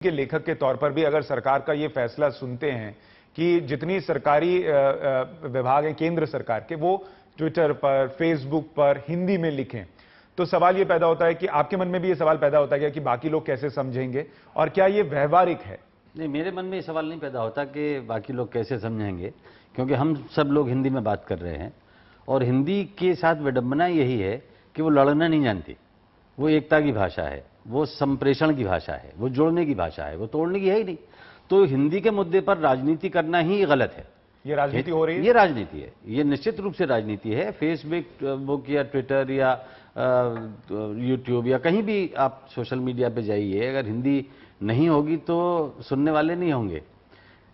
के लेखक के तौर पर भी अगर सरकार का ये फैसला सुनते हैं कि जितनी सरकारी विभाग हैं केंद्र सरकार के, वो ट्विटर पर, फेसबुक पर हिंदी में लिखें, तो सवाल ये पैदा होता है कि आपके मन में भी ये सवाल पैदा होता है कि बाकी लोग कैसे समझेंगे और क्या ये व्यवहारिक है? नहीं, मेरे मन में ये सवाल नहीं पैदा होता कि बाकी लोग कैसे समझेंगे, क्योंकि हम सब लोग हिंदी में बात कर रहे हैं और हिंदी के साथ विडंबना यही है कि वो लड़ना नहीं जानती। वो एकता की भाषा है, वो संप्रेषण की भाषा है, वो जोड़ने की भाषा है, वो तोड़ने की है ही नहीं। तो हिंदी के मुद्दे पर राजनीति करना ही गलत है। ये राजनीति हो रही है, ये राजनीति है, ये निश्चित रूप से राजनीति है। फेसबुक या ट्विटर या यूट्यूब या कहीं भी आप सोशल मीडिया पे जाइए, अगर हिंदी नहीं होगी तो सुनने वाले नहीं होंगे।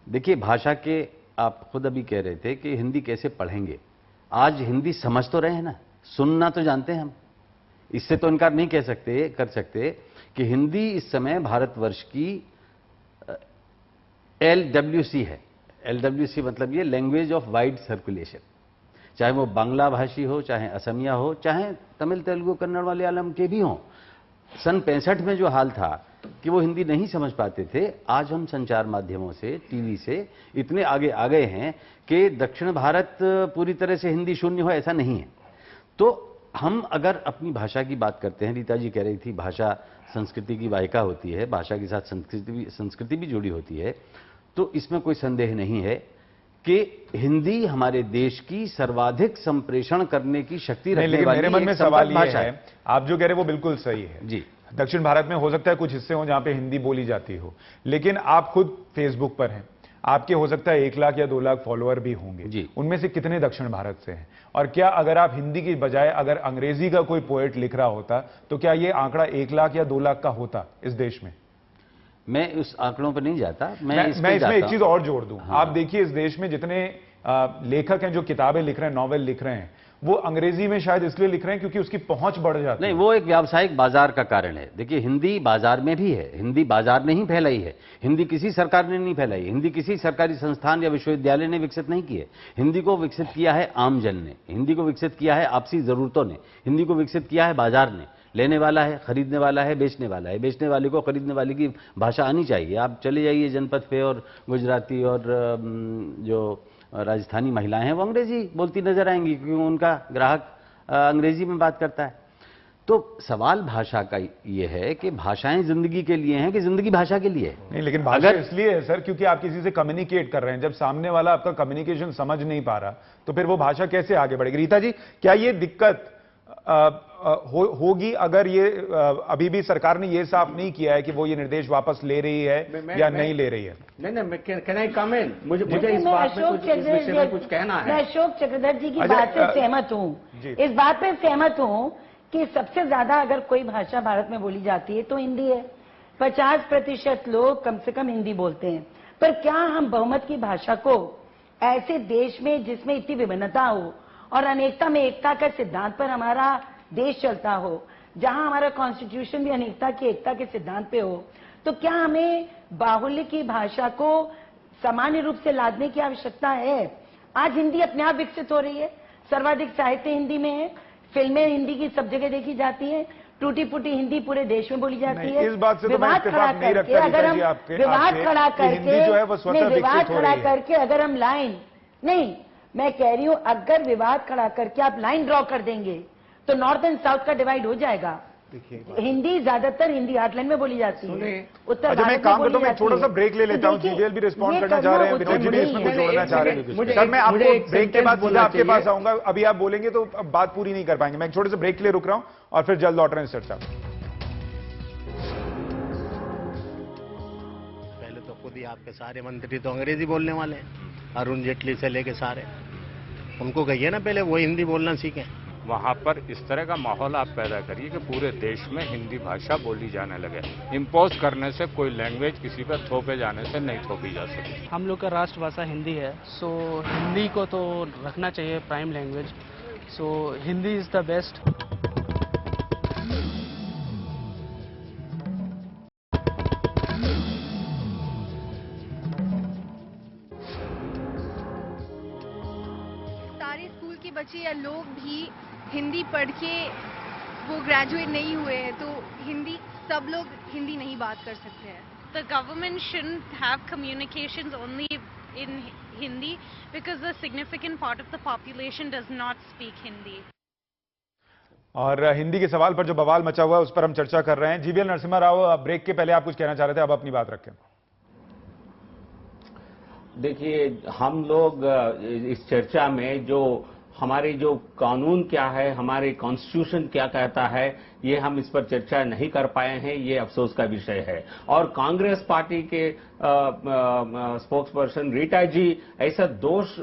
देखिए, भाषा के आप खुद अभी कह रहे थे कि हिंदी कैसे पढ़ेंगे। आज हिंदी समझ तो रहे हैं ना, सुनना तो जानते हैं हम। इससे तो इनकार नहीं कर सकते कि हिंदी इस समय भारतवर्ष की LWC है। LWC मतलब ये लैंग्वेज ऑफ वाइड सर्कुलेशन। चाहे वो बांग्ला भाषी हो, चाहे असमिया हो, चाहे तमिल तेलुगु कन्नड़ मलयालम के भी हों। सन 65 में जो हाल था कि वो हिंदी नहीं समझ पाते थे, आज हम संचार माध्यमों से, टीवी से इतने आगे आ गए हैं कि दक्षिण भारत पूरी तरह से हिंदी शून्य हो, ऐसा नहीं है। तो हम अगर अपनी भाषा की बात करते हैं, रीता जी कह रही थी भाषा संस्कृति की वाहिका होती है, भाषा के साथ संस्कृति भी जुड़ी होती है, तो इसमें कोई संदेह नहीं है कि हिंदी हमारे देश की सर्वाधिक संप्रेषण करने की शक्ति रखने वाली मेरे मन में सवाल ये है, आप जो कह रहे हैं वो बिल्कुल सही है जी। दक्षिण भारत में हो सकता है कुछ हिस्से हो जहां पे हिंदी बोली जाती हो, लेकिन आप खुद फेसबुक पर हैं, आपके हो सकता है 1 लाख या 2 लाख फॉलोअर भी होंगे जी। उनमें से कितने दक्षिण भारत से हैं? और क्या अगर आप हिंदी की बजाय अगर अंग्रेजी का कोई पोएट लिख रहा होता तो क्या ये आंकड़ा 1 लाख या 2 लाख का होता इस देश में? मैं उस आंकड़ों पर नहीं जाता। मैं इसमें एक चीज और जोड़ दूं। हाँ। आप देखिए, इस देश में जितने लेखक हैं जो किताबें लिख रहे हैं, नॉवेल लिख रहे हैं, वो अंग्रेजी में शायद इसलिए लिख रहे हैं क्योंकि उसकी पहुंच बढ़ जाती है। नहीं, वो एक व्यावसायिक बाजार का कारण है। देखिए, हिंदी बाजार में भी है, हिंदी बाजार ने ही फैलाई है। हिंदी किसी सरकार ने नहीं फैलाई, हिंदी किसी सरकारी संस्थान या विश्वविद्यालय ने विकसित नहीं की है। हिंदी को विकसित किया है आमजन ने, हिंदी को विकसित किया है आपसी जरूरतों ने, हिंदी को विकसित किया है बाजार ने। लेने वाला है, खरीदने वाला है, बेचने वाला है। बेचने वाले को खरीदने वाले की भाषा आनी चाहिए। आप चले जाइए जनपद पे और गुजराती और जो राजस्थानी महिलाएं हैं वो अंग्रेजी बोलती नजर आएंगी क्योंकि उनका ग्राहक अंग्रेजी में बात करता है। तो सवाल भाषा का ये है कि भाषाएं जिंदगी के लिए हैं कि जिंदगी भाषा के लिए है? नहीं, लेकिन भाषा इसलिए है सर क्योंकि आप किसी से कम्युनिकेट कर रहे हैं। जब सामने वाला आपका कम्युनिकेशन समझ नहीं पा रहा तो फिर वो भाषा कैसे आगे बढ़ेगी? रीता जी, क्या ये दिक्कत होगी अगर ये अभी भी सरकार ने ये साफ नहीं किया है कि वो ये निर्देश वापस ले रही है या नहीं ले रही है? नहीं, कैन आई कमेंट? मुझे इस बात में कुछ कहना है। मैं अशोक चक्रधर जी की बात से सहमत हूँ। इस बात पे सहमत हूँ कि सबसे ज्यादा अगर कोई भाषा भारत में बोली जाती है तो हिंदी है। 50% लोग कम से कम हिंदी बोलते हैं। पर क्या हम बहुमत की भाषा को ऐसे देश में जिसमें इतनी विभिन्नता हो और अनेकता में एकता का सिद्धांत पर हमारा देश चलता हो, जहां हमारा कॉन्स्टिट्यूशन भी अनेकता की एकता के सिद्धांत पे हो, तो क्या हमें बाहुल्य की भाषा को सामान्य रूप से लादने की आवश्यकता है? आज हिंदी अपने आप विकसित हो रही है। सर्वाधिक साहित्य हिंदी में है, फिल्में हिंदी की सब जगह देखी जाती है, टूटी फूटी हिंदी पूरे देश में बोली जाती है। इस बात से तो मैं इत्तेफाक नहीं रखता। अगर हम विवाद खड़ा करके अगर हम लाइन नहीं, मैं कह रही हूं अगर विवाद खड़ा करके आप लाइन ड्रॉ कर देंगे तो नॉर्थ एंड साउथ का डिवाइड हो जाएगा। हिंदी ज्यादातर हिंदी हार्टलैंड में बोली जाती है, उत्तर भारत में काम करता हूं। मैं थोड़ा सा ब्रेक ले लेता हूं। जीवीएल भी रिस्पॉन्ड करना चाह रहे हैं, विनोद जी भी इसमें कुछ जोड़ना चाह रहे हैं। सर, मैं आपको ब्रेक के बाद सीधा आपके पास आऊंगा। अभी आप बोलेंगे तो बात पूरी नहीं कर पाएंगे। मैं छोटे से ब्रेक के लिए रुक रहा हूं और फिर जल्द लौट रहे हैं। सर साहब, पहले तो खुद ही आपके सारे मंत्री तो अंग्रेजी बोलने वाले हैं, अरुण जेटली से लेके सारे। उनको कहिए ना पहले वो हिंदी बोलना सीखें। वहाँ पर इस तरह का माहौल आप पैदा करिए कि पूरे देश में हिंदी भाषा बोली जाने लगे। इम्पोज करने से कोई लैंग्वेज किसी पर थोपे जाने से नहीं थोपी जा सकती। हम लोग का राष्ट्रभाषा हिंदी है, सो हिंदी को तो रखना चाहिए prime language. So Hindi is the best. School के बच्चे या लोग भी हिंदी पढ़ के वो ग्रेजुएट नहीं हुए हैं, तो हिंदी सब लोग हिंदी नहीं बात कर सकते हैं। the government shouldn't have communications only in Hindi because a significant part of the population does not speak Hindi. और हिंदी के सवाल पर जो बवाल मचा हुआ है उस पर हम चर्चा कर रहे हैं। जीवीएल नरसिम्हा राव, ब्रेक के पहले आप कुछ कहना चाह रहे थे, अब अपनी बात रखें। देखिए, हम लोग इस चर्चा में जो हमारे जो कानून क्या है, हमारे कॉन्स्टिट्यूशन क्या कहता है, ये हम इस पर चर्चा नहीं कर पाए हैं, ये अफसोस का विषय है। और कांग्रेस पार्टी के स्पोक्स पर्सन रीटा जी ऐसा दोष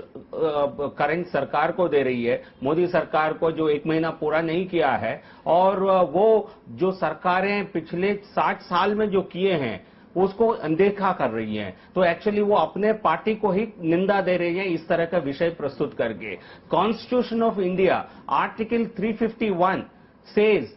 करंट सरकार को दे रही है, मोदी सरकार को, जो 1 महीना पूरा नहीं किया है, और वो जो सरकारें पिछले 60 साल में जो किए हैं उसको अनदेखा कर रही हैं। तो एक्चुअली वो अपने पार्टी को ही निंदा दे रही हैं इस तरह का विषय प्रस्तुत करके। Constitution of India article 351 says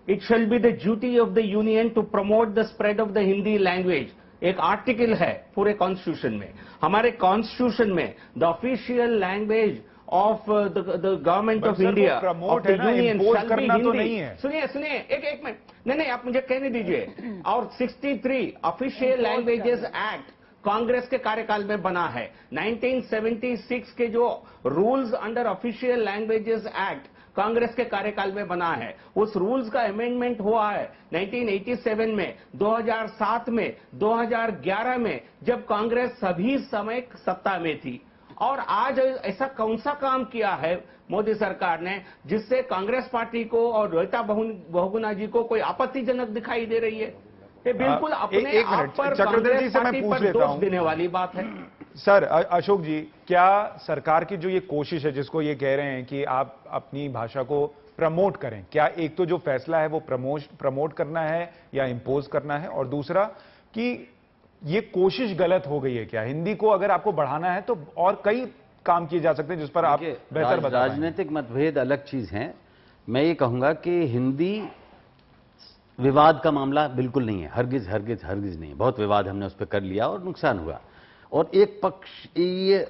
it shall be the duty of the union to promote the spread of the Hindi language. एक आर्टिकल है पूरे कॉन्स्टिट्यूशन में। हमारे कॉन्स्टिट्यूशन में the official language of the government of India of the union shall be Hindi. सुनिए एक minute, नहीं आप मुझे कहने दीजिए। और 63 ऑफिशियल लैंग्वेजेस एक्ट कांग्रेस के कार्यकाल में बना है। 1976 के जो rules under official languages act Congress के कार्यकाल में बना है, उस रूल्स का अमेंडमेंट हुआ है 1987 में, 2007 में, 2011 में, जब कांग्रेस सभी समय सत्ता में थी। और आज ऐसा कौन सा काम किया है मोदी सरकार ने जिससे कांग्रेस पार्टी को और रीटा बहुगुणा जी को कोई आपत्तिजनक दिखाई दे रही है? ये बिल्कुल अपने आप पर कांग्रेस पार्टी पर दोष देने वाली बात है। सर अशोक जी, क्या सरकार की जो ये कोशिश है, जिसको ये कह रहे हैं कि आप अपनी भाषा को प्रमोट करें, क्या एक तो जो फैसला है वो प्रमोट करना है या इंपोज करना है, और दूसरा कि ये कोशिश गलत हो गई है क्या? हिंदी को अगर आपको बढ़ाना है तो और कई काम किए जा सकते हैं जिस पर आप बेहतर बता पाएं। राजनीतिक मतभेद अलग चीज हैं। मैं ये कहूंगा कि हिंदी विवाद का मामला बिल्कुल नहीं है, हरगिज नहीं है। बहुत विवाद हमने उस पर कर लिया और नुकसान हुआ। और एक पक्ष ये